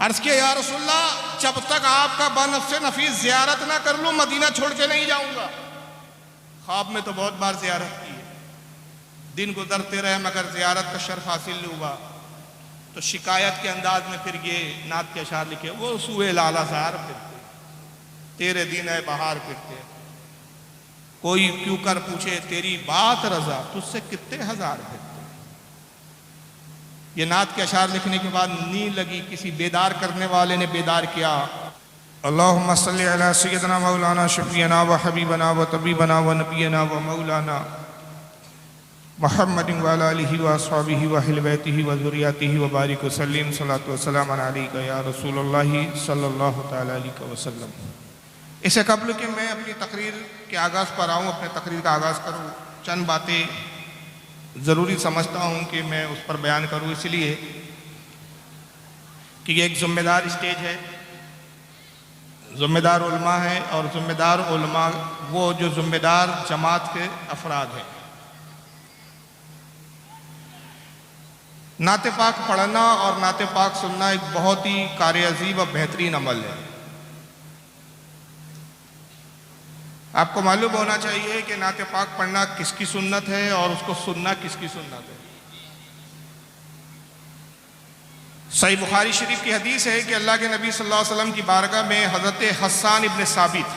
अर्ज किया या रसूलल्लाह, जब तक आपका बनफ्से नफीस जियारत ना कर लूं मदीना छोड़ के नहीं जाऊंगा। ख्वाब में तो बहुत बार जियारत की है, दिन गुजरते रहे मगर जियारत का शर्फ हासिल नहीं हुआ। तो शिकायत के अंदाज में फिर ये नात के अशार लिखे, वो सूए लालाजार फिरते, तेरे दिन है बहार फिरते, कोई क्यों कर पूछे तेरी बात रजा, तुझसे कितने हजार फिरते। ये नात के अशार लिखने के बाद नींद लगी, किसी बेदार करने वाले ने बेदार किया। अल्लाहुम्मा सल्ली अला सय्यदना मौलाना शफीना व हबीबना व तबीबना व नबीना व मौलाना मुहम्मदिन व अला आलिहि व अस्हाबिहि व अहले बैतिहि व ज़ुर्रिय्यतिहि व बारिक वसल्लिम सल्लल्लाहु वसल्लम अलैका या रसूलल्लाह सल्लल्लाहु तआला अलैहि वसल्लम। इससे कबल कि मैं अपनी तकरीर के आगाज़ पर आऊँ, अपने तकरीर का आगाज़ करूँ, चंद बातें ज़रूरी समझता हूँ कि मैं उस पर बयान करूँ, इसलिए कि ये एक ज़िम्मेदार स्टेज है, ज़िम्मेदार उलमा है, और ज़िम्मेदार उलमा वो जो ज़िम्मेदार जमात के अफराद हैं। नाते पाक पढ़ना और नाते पाक सुनना एक बहुत ही कार अजीब और बेहतरीन अमल है। आपको मालूम होना चाहिए कि नाते पाक पढ़ना किसकी सुन्नत है और उसको सुनना किसकी सुन्नत है। सही बुखारी शरीफ की हदीस है कि अल्लाह के नबी सल्लल्लाहु अलैहि वसल्लम की बारगाह में हज़रत हस्सान इब्न साबित,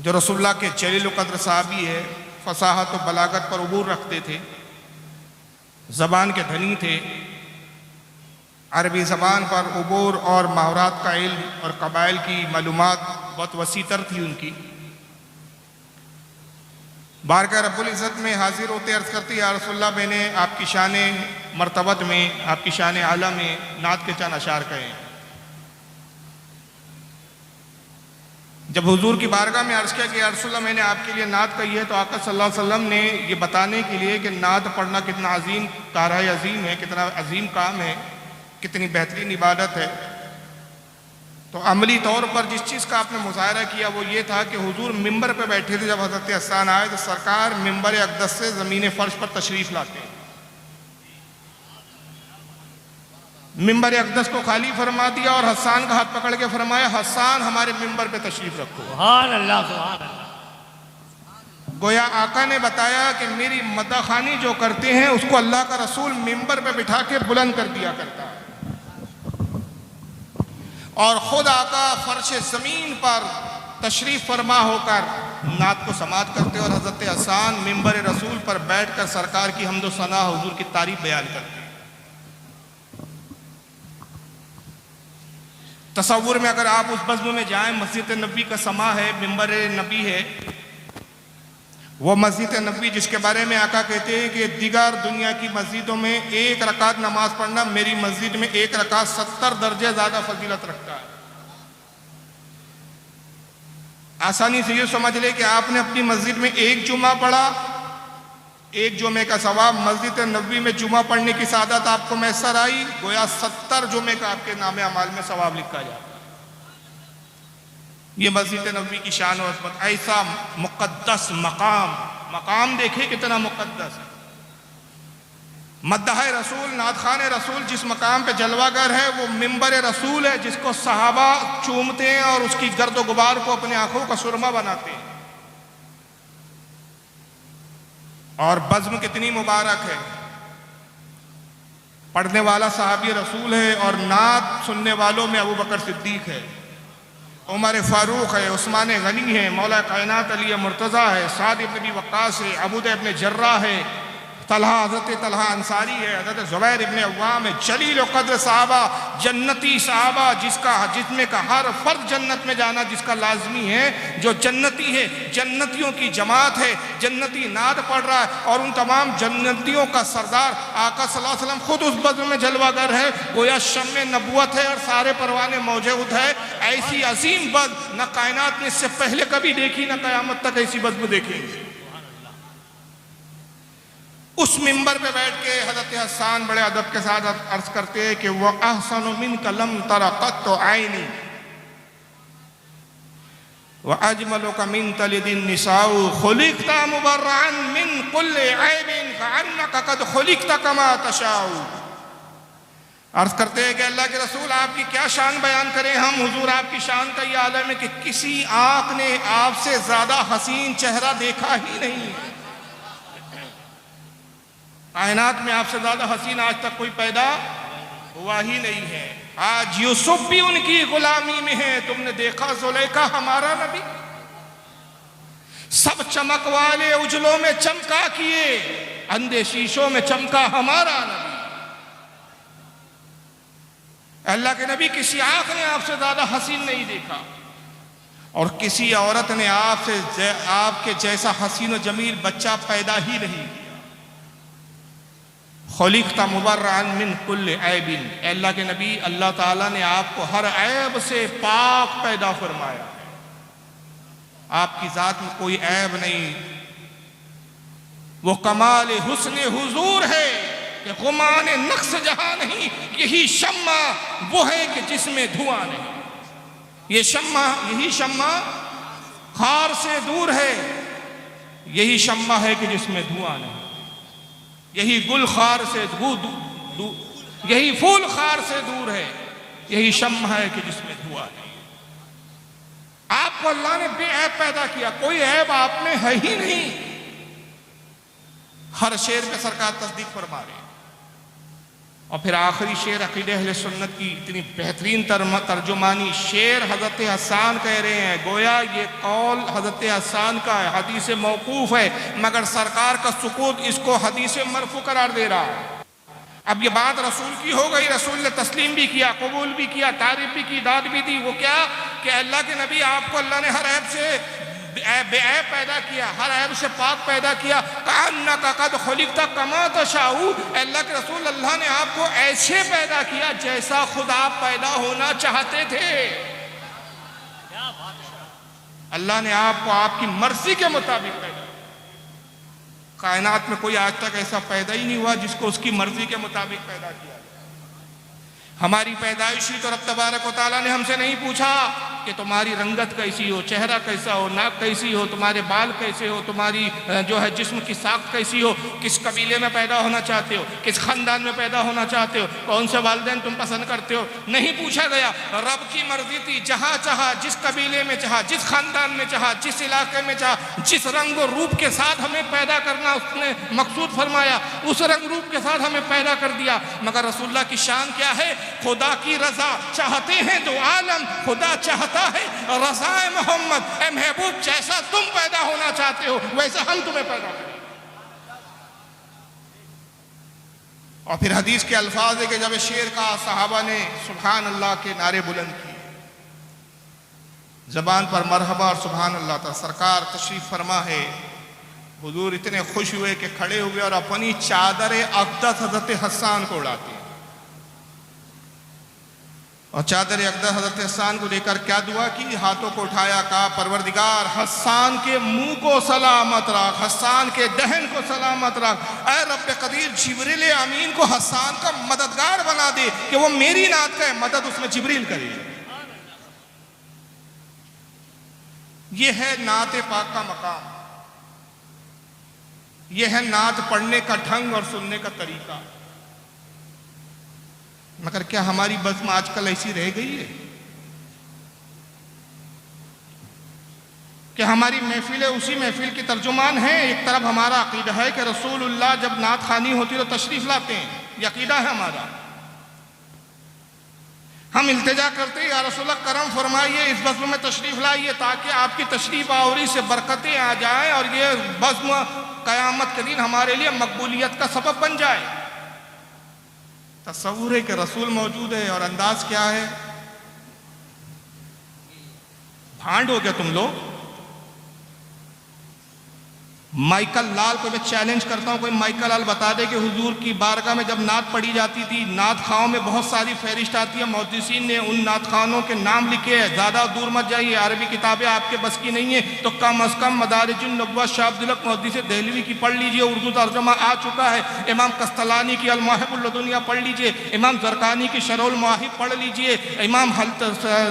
जो रसूलुल्लाह के जलील क़द्र साहबी है, फसाहत और बलागत पर उबूर रखते थे, ज़बान के धनी थे, अरबी ज़बान पर उबूर और माहरात का इल्म और कबाइल की मालूमात बहुत वसीतर थी उनकी। बारगाह रब्बुल इज़्ज़त में हाजिर होते अर्ज़ करती या रसूलल्लाह, मैंने आपकी शान मर्तबत में, आपकी शान आला में नात के चंद अशार कहे। जब हुजूर की बारगाह में अर्ज़ किया कि या रसूलल्लाह, मैंने आपके लिए नात कही है, तो आका सल्लल्लाहु अलैहि वसल्लम ने ये बताने के लिए कि नात पढ़ना कितना अजीम कारह अजीम है, कितना अजीम काम है, कितनी बेहतरीन इबादत है, तो अमली तौर पर जिस चीज़ का आपने मुज़ाहरा किया वो ये था कि हुजूर मिंबर पे बैठे थे। जब हज़रत हस्सान आए तो सरकार मिंबर अक़दस से ज़मीन फ़र्श पर तशरीफ़ लाते हैं, मिंबर अक़दस को खाली फरमा दिया और हस्सान का हाथ पकड़ के फरमाया, हस्सान हमारे मिंबर पे तशरीफ़ रखो। सुभान अल्लाह, सुभान अल्लाह। गोया आका ने बताया कि मेरी मदखानी जो करते हैं उसको अल्लाह का रसूल मिंबर पे बिठा के बुलंद कर दिया करता है, और खुद आका फर्श ज़मीन पर तशरीफ़ फरमा होकर नात को समात करते और हज़रत हस्सान मिंबर रसूल पर बैठकर सरकार की हम्दो सना हुजूर की तारीफ बयान करते। तसव्वुर में अगर आप उस बज़्म में जाएं, मस्जिद नबी का समा है, मिंबर नबी है, वो मस्जिद नबी जिसके बारे में आका कहते हैं कि दिगर दुनिया की मस्जिदों में एक रकात नमाज पढ़ना, मेरी मस्जिद में एक रकात 70 दर्जे ज़्यादा फजीलत रखता है। आसानी से ये समझ ले कि आपने अपनी मस्जिद में एक जुमा पढ़ा, एक जुमे का सवाब मस्जिद नबी में जुमा पढ़ने की सादत आपको मैसर आई, गोया 70 जुमे का आपके नामे अमाल में सवाब लिखा जाता है। ये मस्जिद नबी की शान और अज़मत, ऐसा मुक़द्दस मकाम देखे कितना मुक़द्दस है। मद्दाह रसूल, नात खान रसूल जिस मकाम पे जलवागर है वो मिंबर रसूल है, जिसको सहाबा चूमते हैं और उसकी गर्द गुबार को अपने आंखों का सुरमा बनाते हैं। और बज़्म कितनी मुबारक है, पढ़ने वाला सहाबी रसूल है और नात सुनने वालों में अबू बकर सिद्दीक है, उमर फारूक है, उस्मान गनी है, मौला कायनात अली मुर्तज़ा है, साद इब्न अबी वक्कास है, अबूद इब्न जर्रा है, हज़रत तलहा अंसारी है, हज़रत ज़ुबैर इब्न अव्वाम है, जलील क़द्र साहबा, जन्नती साहबा जिसमें का हर फर्द जन्नत में जाना जिसका लाजमी है, जो जन्नती है, जन्नतियों की जमात है, जन्नती नाद पढ़ रहा है, और उन तमाम जन्नतियों का सरदार आका सल्लल्लाहु अलैहि वसल्लम खुद उस बज़्म में जलवागर है, गोया शम्मे नबुवत है और सारे परवाने मौजूद है। ऐसी अजीम बज़्म न कायनात ने इससे पहले कभी देखी, न क़यामत तक ऐसी बज़्म देखेंगे। उस मिंबर पे बैठ के हज़रत हस्सान बड़े अदब के साथ अर्ज करते हैं कि वह अहसनु मिनका लम तरा क़त्तु ऐनी व अजमलुका मिन तलिदिन निसाउ खुलिक़ता मुबर्रअन मिन कुल्लि ऐबिन कअन्नका क़द खुलिक़ता कमा तशाउ। अर्ज करते हैं कि अल्लाह के रसूल आपकी क्या शान बयान करें हम। हुजूर आपकी शान का ये आलम है कि किसी आंख ने आपसे ज्यादा हसीन चेहरा देखा ही नहीं है। कायनात में आपसे ज्यादा हसीन आज तक कोई पैदा हुआ ही नहीं है। आज यूसुफ भी उनकी गुलामी में है। तुमने देखा जुलेखा हमारा नबी, सब चमक वाले उजलों में चमका किए, अंधे शीशों में चमका हमारा नबी। अल्लाह के नबी किसी आंख ने आपसे ज्यादा हसीन नहीं देखा और किसी औरत ने आपके जैसा हसीन और जमील बच्चा पैदा ही नहीं किया। खुलिक़्ता मुबर्रअन मिन कुल्लि ऐबिन, अल्लाह के नबी अल्लाह ताला ने आपको हर ऐब से पाक पैदा फरमाया। आपकी जात में कोई ऐब नहीं। वो कमाल हुस्न हुजूर है कि गुमान नक्श जहां नहीं। यही शम्मा वो है कि जिसमें धुआं नहीं। ये शम्मा, यही शम्मा खार से दूर है। यही शम्मा है कि जिसमें धुआं नहीं। यही गुल खार से यही फूल खार से दूर है। यही शम्मा है कि जिसमें धुआं नहीं। आपको अल्लाह ने बेऐब पैदा किया, कोई ऐब आप में है ही नहीं। हर शेर पे सरकार तस्दीक फरमा रहे हैं। और फिर आखिरी शेर अकीदे अहले सुन्नत की इतनी बेहतरीन तर्जुमानी शेर हजरत हसन कह रहे हैं। गोया ये कौल हजरत हसन का है, हदीस मौकूफ है, मगर सरकार का सुकूत इसको हदीस मरफू करार दे रहा है। अब ये बात रसूल की हो गई, रसूल ने तस्लीम भी किया, कबूल भी किया, तारीफ भी की, दाद भी दी। वो क्या कि अल्लाह के नबी आपको अल्लाह ने हर ऐब से बेऐब पैदा किया, हर ऐब से पाक पैदा किया। कअन्नका क़द खुलिक़्ता कमा तशाऊ, अल्लाह के रसूल अल्लाह ने आपको ऐसे पैदा किया जैसा खुद आप पैदा होना चाहते थे। अल्लाह ने आपको आपकी मर्जी के मुताबिक पैदा। कायनात में कोई आज तक ऐसा पैदा ही नहीं हुआ जिसको उसकी मर्जी के मुताबिक पैदा किया। हमारी पैदाइश ही तो रब तबारक व तआला ने हमसे नहीं पूछा कि तुम्हारी रंगत कैसी हो, चेहरा कैसा हो, नाक कैसी हो, तुम्हारे बाल कैसे हो, तुम्हारी जो है जिस्म की साख्त कैसी हो, किस कबीले में पैदा होना चाहते हो, किस खानदान में पैदा होना चाहते हो, कौन से वालिदैन तुम पसंद करते हो, नहीं पूछा गया। रब की मर्जी थी, जहाँ चाहा, जिस कबीले में चाहा, जिस खानदान में चाहा, जिस इलाके में चाहा, जिस रंग और रूप के साथ हमें पैदा करना उसने मकसूद फरमाया, उस रंग रूप के साथ हमें पैदा कर दिया। मगर रसूलुल्लाह की शान क्या है? खुदा की रजा चाहते हैं तो आलम, खुदा चाहता है रज़ाए मोहम्मद। ए महबूब, जैसा तुम पैदा होना चाहते हो वैसा हम तुम्हें पैदा करें। और फिर हदीस के अल्फाज है कि जब शेर का सहाबा ने सुभान अल्लाह के नारे बुलंद किए, जबान पर मरहबा और सुभान अल्लाह था। सरकार तशरीफ फरमा है, हुजूर इतने खुश हुए कि खड़े हुए और अपनी चादर अक़दस हज़रत हसन को उड़ाते हैं। और चादर अक़दस हज़रत हसन को लेकर क्या दुआ की? हाथों को उठाया, कहा परवरदिगार हसन के मुंह को सलामत रख, हसन के दहन को सलामत रख। ऐ रब कदीर, जिब्रील अमीन को हसन का मददगार बना दे कि वो मेरी नात का मदद उसमें जिब्रील करे। ये है नात पाक का मकाम, ये है नात पढ़ने का ढंग और सुनने का तरीका। मगर क्या हमारी बज़्म आजकल ऐसी रह गई है कि हमारी महफिलें उसी महफिल की तर्जुमान हैं? एक तरफ हमारा अकीदा है कि रसूलुल्लाह जब नात खानी होती तो तशरीफ लाते हैं, यह अकीदा है हमारा। हम इल्तिजा करते हैं, या रसूलुल्लाह करम फरमाइए, इस बज़्म में तशरीफ लाइए ताकि आपकी तशरीफ आवरी से बरकतें आ जाएं और ये बज़्म क़यामत के दिन हमारे लिए मकबूलियत का सबब बन जाए। तस्वुर है कि रसूल मौजूद है और अंदाज क्या है? भांड हो गया तुम लोग। माइकल लाल को मैं चैलेंज करता हूं, कोई माइकल लाल बता दे कि हुजूर की बारगाह में जब नात पढ़ी जाती थी, नात खाओं में बहुत सारी फहरिस्त आती है, मुहद्दिसीन ने उन नात खानों के नाम लिखे हैं। ज़्यादा दूर मत जाइए, अरबी किताबें आपके बस की नहीं है तो कम अज़ कम मदारिजुन नबुव्वत शाह अब्दुल मुहद्दिस देहलवी की पढ़ लीजिए, उर्दू तर्जुमा आ चुका है। इमाम कस्तलानी की अल-मवाहिबुल लदुनिया पढ़ लीजिए, इमाम ज़रकानी की शरहुल मवाहिब पढ़ लीजिए, इमाम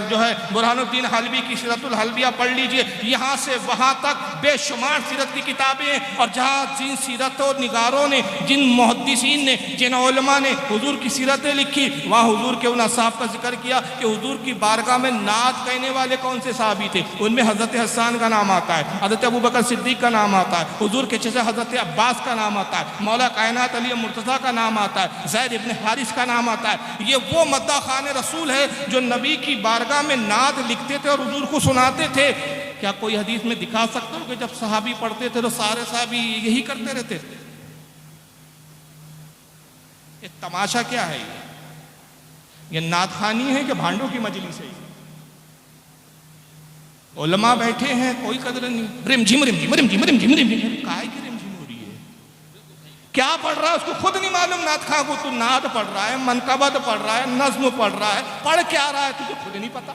जो है बुरहानुद्दीन हलवी की सीरतुल हलविया पढ़ लीजिए। यहाँ से वहाँ तक बेशुमार सीरत की किताब किताबें और जहाँ जिन सीरत और निगारों ने, जिन मुहद्दिसीन ने, जिन उलमा ने हुजूर की सीरतें लिखी, वहाँ हुजूर के उन असहाब का जिक्र किया कि हुजूर की बारगाह में नात कहने वाले कौन से सहाबी थे। उनमें हज़रत हसन का नाम आता है, हज़रत अबू बकर सिद्दीक का नाम आता है, हुजूर के चचा हज़रत अब्बास का नाम आता है, मौला कायनात अली मुर्तज़ा का नाम आता है, ज़ैद इब्न हारिस का नाम आता है। ये वो मद्दा खान रसूल है जो नबी की बारगाह में नात लिखते थे और हुजूर को सुनाते थे। क्या कोई हदीस में दिखा सकते हो कि जब सहाबी पढ़ते थे तो सारे सहाबी यही करते रहते थे? ये तमाशा क्या है? ये नात खानी है कि भांडों की मजलिस है? उलमा बैठे हैं, कोई कदर नहीं, रिमझिम रिमझिम रिमझिम रिमझिम रिमझिम, काय की रिमझिम हो रही है? क्या पढ़ रहा है उसको खुद नहीं मालूम। नात खां को तू नात पढ़ रहा है, मनकबत पढ़ रहा है, नज्म पढ़ रहा है, पढ़ क्या रहा है तुझे खुद नहीं पता।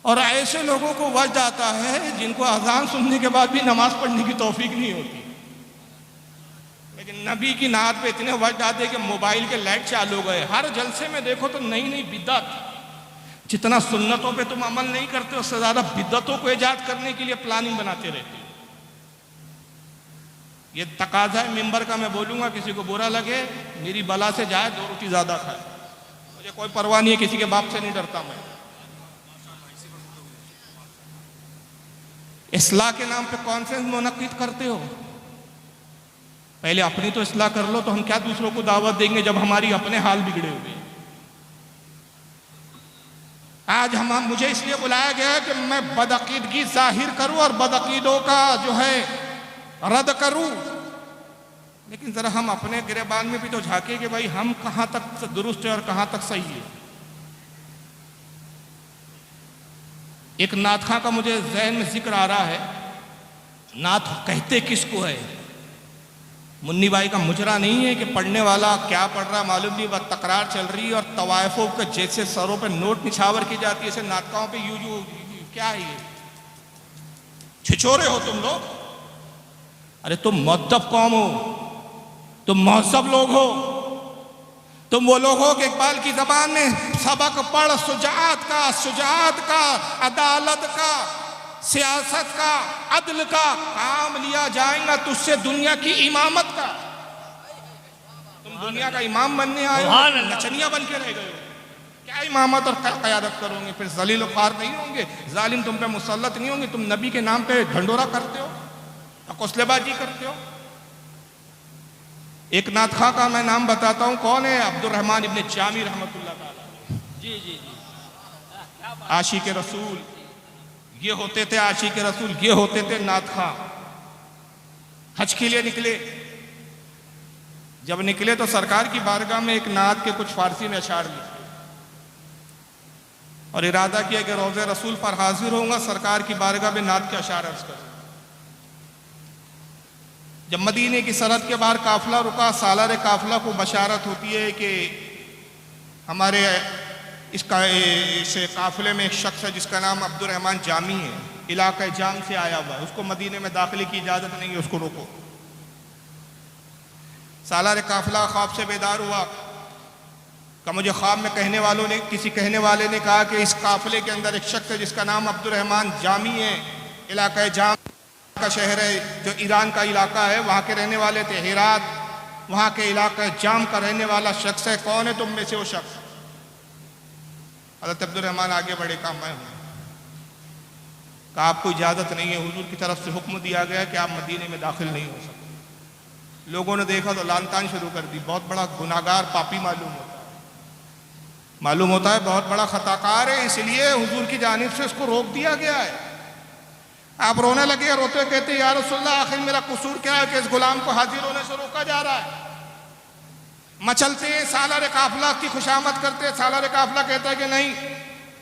और ऐसे लोगों को वजद आता है जिनको अजान सुनने के बाद भी नमाज पढ़ने की तौफीक नहीं होती। लेकिन नबी की नात पे इतने वजद आते कि मोबाइल के लाइट चालू हो गए, हर जलसे में देखो तो नई नई बिद्दत। जितना सुन्नतों पे तुम अमल नहीं करते उससे ज्यादा बिद्दतों को ईजाद करने के लिए प्लानिंग बनाते रहते हो। ये तकाजा है मिंबर का, मैं बोलूंगा किसी को बुरा लगे, मेरी बला से जाए 2 रोटी ज्यादा खाए, मुझे कोई परवाह नहीं है, किसी के बाप से नहीं डरता मैं। इस्लाह के नाम पे कॉन्फ्रेंस मुनक्किद करते हो, पहले अपनी तो इस्लाह कर लो, तो हम क्या दूसरों को दावत देंगे जब हमारी अपने हाल बिगड़े हुए। आज मुझे इसलिए बुलाया गया है कि मैं बदअकीदगी जाहिर करूं और बदअकीदों का जो है रद्द करूं, लेकिन जरा हम अपने गिरेबान में भी तो झांके कि भाई हम कहां तक दुरुस्त है और कहां तक सही है। एक नात खां का मुझे ज़हन में जिक्र आ रहा है, नात कहते किसको है? मुन्नी भाई का मुजरा नहीं है कि पढ़ने वाला क्या पढ़ रहा मालूम नहीं, बस तकरार चल रही है और तवायफों के जैसे सरों पे नोट निछावर की जाती है, ऐसे नाटकाओं पे यू क्या है ये? छिछोरे हो तुम लोग? अरे तुम मुअद्दब कौम हो, तुम महज़ब लोग हो, तुम वो लोग हो कि इकबाल की जबान में सबक पढ़ शुजाअत का, अदालत का, सियासत का, अदल का, काम लिया जाएगा तुझसे दुनिया की इमामत का। तुम दुनिया का इमाम बनने आए हो, नचनिया बन के रह गए हो। क्या इमामत और क़यादत करोगे? फिर ज़लील ख़ार नहीं होंगे, जालिम तुम पे मुसल्लत नहीं होंगे। तुम नबी के नाम पे ढंडोरा करते हो, हौसलेबाजी करते हो। एक नात खां का मैं नाम बताता हूं, कौन है? अब्दुर्रहमान इब्न जामी रहमतुल्लाह ताला। जी जी जी, आशिक रसूल ये होते थे, आशिक रसूल ये होते थे नात खां। हज के लिए निकले, जब निकले तो सरकार की बारगाह में एक नात के कुछ फारसी में अशार लिखे और इरादा किया कि रोज़े रसूल पर हाजिर होऊंगा, सरकार की बारगाह में नात के अशार अर्ज कर। जब मदीने की सरहद के बाहर काफिला रुका, सालार काफिला को बशारत होती है कि हमारे इस काफिले में एक शख्स है जिसका नाम अब्दुर्रहमान जामी है, इलाका जाम से आया हुआ है, उसको मदीने में दाखिले की इजाज़त नहीं है, उसको रोको। सालार काफिला ख्वाब से बेदार हुआ कि मुझे ख्वाब में किसी कहने वाले ने कहा कि इस काफिले के अंदर एक शख्स है जिसका नाम अब्दुर्रहमान जामी है, इलाका जाम का शहर है जो ईरान का इलाका है, वहाँ के रहने वाले थे, हेरात, वहाँ के इलाका जाम का रहने वाला शख्स है। कौन है तुम में से वो शख्स? हज़रत अब्दुर्रहमान आगे बढ़े, कहा मैं हूँ। कहा आपको इजाज़त नहीं है, हुजूर की तरफ से हुक्म दिया गया कि आप मदीने में दाखिल नहीं हो सकते। लोगों ने देखा तो लानतान शुरू कर दी, बहुत बड़ा गुनाहगार पापी मालूम होता है, बहुत बड़ा खताकार है, इसलिए हुजूर की जानिब से उसको रोक दिया गया है। आप रोने लगे, रोते कहते या रसूलल्लाह आखिर मेरा कसूर क्या है कि इस गुलाम को हाजिर होने से रोका जा रहा है? मचलते हैं, सालार काफिला की खुशामद करते हैं, सालार काफिला कहता है कि नहीं,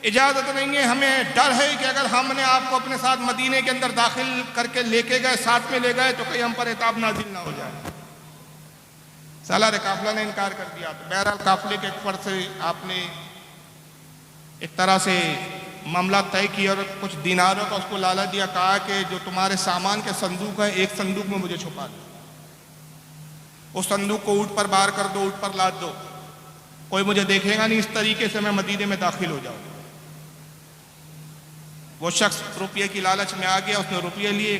इजाज़त नहीं है, हमें डर है कि अगर हमने आपको अपने साथ मदीने के अंदर दाखिल करके लेके गए, साथ में ले गए, तो कहीं हम पर इताब नाजिल ना हो जाए। सालार काफिला ने इनकार कर दिया। तो बहरहाल काफिले के ऊपर से आपने एक तरह से मामला तय किया और कुछ दिनारों का उसको लालच दिया, कहा कि जो तुम्हारे सामान के संदूक है, एक संदूक में मुझे छुपा दो, उस संदूक को ऊँट पर बार कर दो, ऊँट पर लाद दो, कोई मुझे देखेगा नहीं, इस तरीके से मैं मदीने में दाखिल हो जाऊँ। वो शख्स रुपये की लालच में आ गया, उसने रुपये लिए,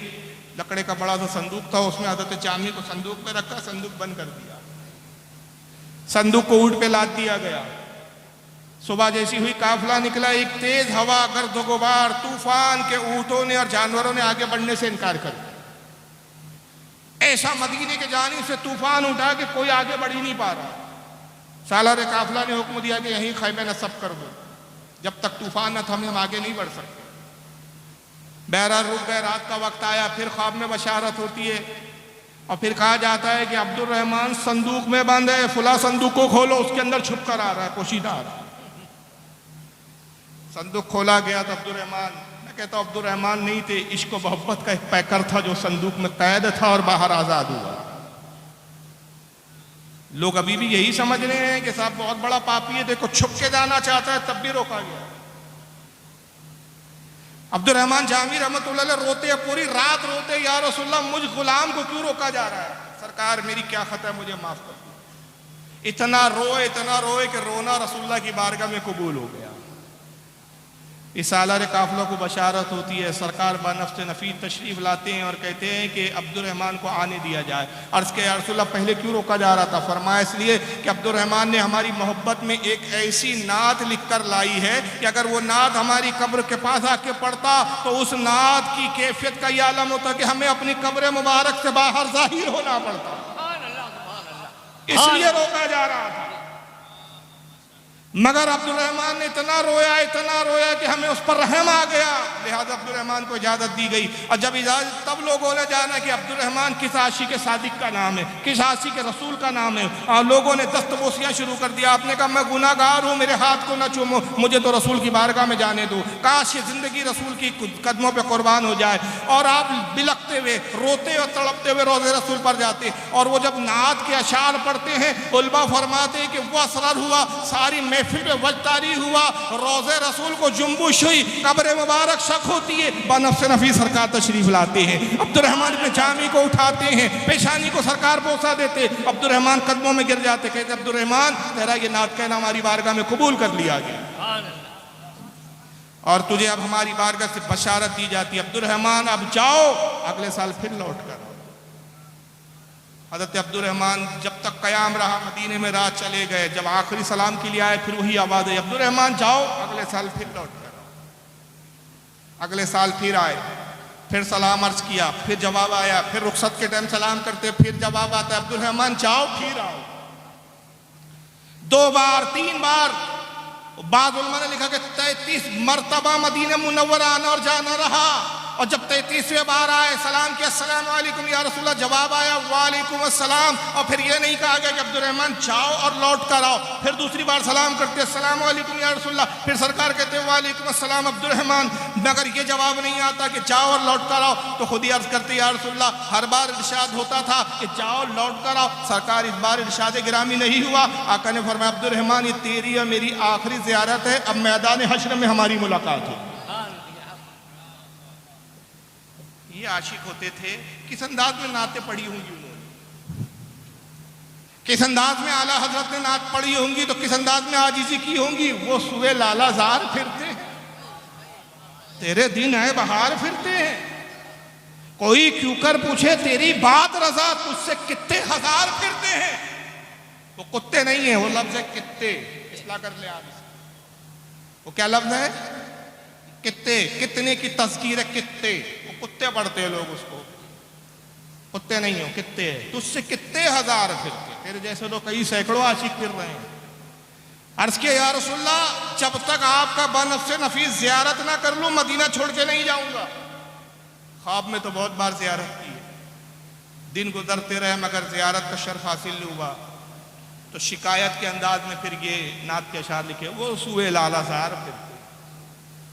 लकड़े का बड़ा सा संदूक था, उसमें हज़रत जामी को संदूक में रखा, संदूक बंद कर दिया, संदूक को ऊँट पे लाद दिया गया। सुबह जैसी हुई काफिला निकला, एक तेज हवा, गर्द गुबार, तूफान के ऊँटों ने और जानवरों ने आगे बढ़ने से इनकार कर दिया। ऐसा मदीने के जानिब से तूफान उठा कि कोई आगे बढ़ ही नहीं पा रहा। सालार काफिला ने हुक्म दिया कि यहीं खैमे नस्ब कर दो, जब तक तूफान न थमे हम आगे नहीं बढ़ सकते। बहरहाल रुक गए, रात का वक्त आया, फिर ख्वाब में बशारत होती है और फिर कहा जाता है कि अब्दुल रहमान संदूक में बंद है, फुला संदूक को खोलो, उसके अंदर छुप कर आ रहा है, पोशीदा आ रहा है। संदूक खोला गया तो अब्दुल रहमान, मैं कहता हूं अब्दुल रहमान नहीं थे, इश्क व मोहब्बत का एक पैकर था जो संदूक में कैद था और बाहर आजाद हुआ। लोग अभी भी यही समझ रहे हैं कि साहब बहुत बड़ा पापी है, देखो छुप के जाना चाहता है, तब भी रोका गया। अब्दुल रहमान जामी रहमतुल्लाह अलैह रोते, पूरी रात रोते, या रसूलल्लाह मुझ गुलाम को क्यों रोका जा रहा है, सरकार मेरी क्या खता है, मुझे माफ कर दो। इतना रोए कि रोना रसूलुल्लाह की बारगाह में कबूल हो गया। इस सालार काफिलों को बशारत होती है, सरकार बनफ्स नफीस तशरीफ लाते हैं और कहते हैं कि अब्दुल रहमान को आने दिया जाए। अर्ज़ के या रसूलल्लाह पहले क्यों रोका जा रहा था? फरमाया इसलिए कि अब्दुल रहमान ने हमारी मोहब्बत में एक ऐसी नात लिख कर लाई है कि अगर वो नात हमारी कब्र के पास आके पड़ता तो उस नात की कैफियत का यह आलम होता कि हमें अपनी कब्र मुबारक से बाहर जाहिर होना पड़ता, इसलिए रोका जा रहा था। मगर अब्दुल रहमान ने इतना रोया कि हमें उस पर रहम आ गया, लिहाजा अब्दुल रहमान को इजाज़त दी गई। और जब इजाज़त, तब लोगों ने जाना कि अब्दुल रहमान किस आशिक के सादिक का नाम है, किस आशिक के रसूल का नाम है। और लोगों ने दस्तबोसियाँ शुरू कर दिया। आपने कहा मैं गुनाहगार हूँ, मेरे हाथ को न चूमो, मुझे तो रसूल की बारगाह में जाने दो, काश ये ज़िंदगी रसूल की कदमों पर कुर्बान हो जाए। और आप बिलखते हुए, रोते और तड़पते हुए रोज़े रसूल पर जाते, और वो जब नात के अशार पढ़ते हैं, उलमा फरमाते हैं कि वो असर हुआ, सारी महफिल में वजतारी हुआ, रोज़े रसूल को जुम्बुश हुई, कब्र मुबारक शक होती है, बनफ्स नफीस सरकार तशरीफ लाते हैं। अब्दुल रहमान अपने जामी को उठाते हैं, पेशानी को सरकार बोसा देते, अब्दुल रहमान कदमों में गिर जाते, कहते अब्दुल रहमान तेरा ये नात कहना हमारी बारगाह में कबूल कर लिया गया और तुझे अब हमारी बारगाह से बशारत दी जाती है, अब्दुल रहमान अब जाओ, अगले साल फिर लौट कर। हज़रत अब्दुल रहमान जब तक क़याम रहा मदीने में, रात चले गए, जब आखिरी सलाम के लिए आए फिर वही आवाज़ है, अब्दुल रहमान जाओ, अगले साल फिर लौट कर। अगले साल फिर आए, फिर सलाम अर्ज किया, फिर जवाब आया, फिर रुखसत के टाइम सलाम करते, फिर जवाब आता है अब्दुल रहमान जाओ, फिर आओ। 2 बार 3 बार, बाद उलमा ने लिखा कि 33 मरतबा मदीने मुनव्वरा आना और जाना रहा। और जब 33वें बार आए, सलाम किया, अस्सलाम वालेकुम या रसूलल्लाह, जवाब आया वालेकुम अस्सलाम। और फिर ये नहीं कहा गया कि अब्दुल रहमान जाओ और लौट कर आओ। फिर दूसरी बार सलाम करते, अस्सलाम वालेकुम या रसूलल्लाह, फिर सरकार कहते वालेकुम अस्सलाम अब्दुल रहमान। मगर ये जवाब नहीं आता कि जाओ और लौट कर आओ, तो खुद ही अर्ज करते या रसूलल्लाह हर बार इरशाद होता था कि जाओ लौट कर आओ, सरकार इस बार इरशाद गिरामी नहीं हुआ। आका ने फरमाया अब्दुल रहमान ये तेरी और मेरी आखिरी ज़ियारत है, अब मैदान हश्र में हमारी मुलाकात हो। ये आशिक होते थे, किस अंदाज में नातें पढ़ी होंगी उन्होंने, किस अंदाज में आला हजरत ने नात पढ़ी होंगी, तो किस अंदाज में आजीजी की होंगी। वो सुबह लालाजार फिरते हैं, तेरे दिन है बहार फिरते हैं, कोई क्यों कर पूछे तेरी बात रजा, तुझसे कितने हजार फिरते हैं। वो कुत्ते नहीं है, वो लफ्ज है कित्ते, इसला कर ले आप। वो क्या लफ्ज है? कित्ते, कितने की तस्कीर है कित्ते, कुत्ते पढ़ते हैं लोग उसको, कुत्ते नहीं हो कित्ते है, तुझसे कितने हजार फिरते, तेरे जैसे लोग कई सैकड़ों आशिक फिर रहे हैं। अर्ज किया या रसूलल्लाह जब तक आपका बनफ्स नफीस ज़ियारत ना कर लूं मदीना छोड़ के नहीं जाऊंगा। ख्वाब में तो बहुत बार ज़ियारत की है, दिन गुजरते रहे मगर ज़ियारत का शर्फ हासिल नहीं हुआ, तो शिकायत के अंदाज में फिर ये नात के अशार लिखे, वो सुए लालाजार फिरते,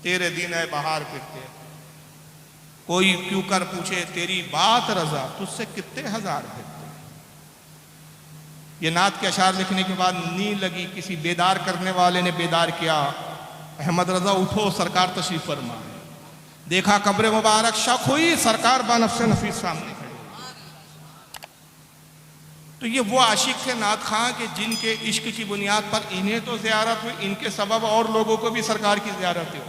तेरे दिन है बहार फिरते, कोई क्यों कर पूछे तेरी बात रजा, तुझसे कितने हजार फिरते। ये नात के अशार लिखने के बाद नींद लगी, किसी बेदार करने वाले ने बेदार किया, अहमद रजा उठो सरकार तशरीफ फरमा। देखा कब्र मुबारक शक हुई, सरकार बनफ्स नफीस सामने खड़े। तो ये वो आशिक थे नात खां के जिनके इश्क की बुनियाद पर इन्हें तो ज़ियारत हुई, इनके सबब और लोगों को भी सरकार की ज़ियारत हुई।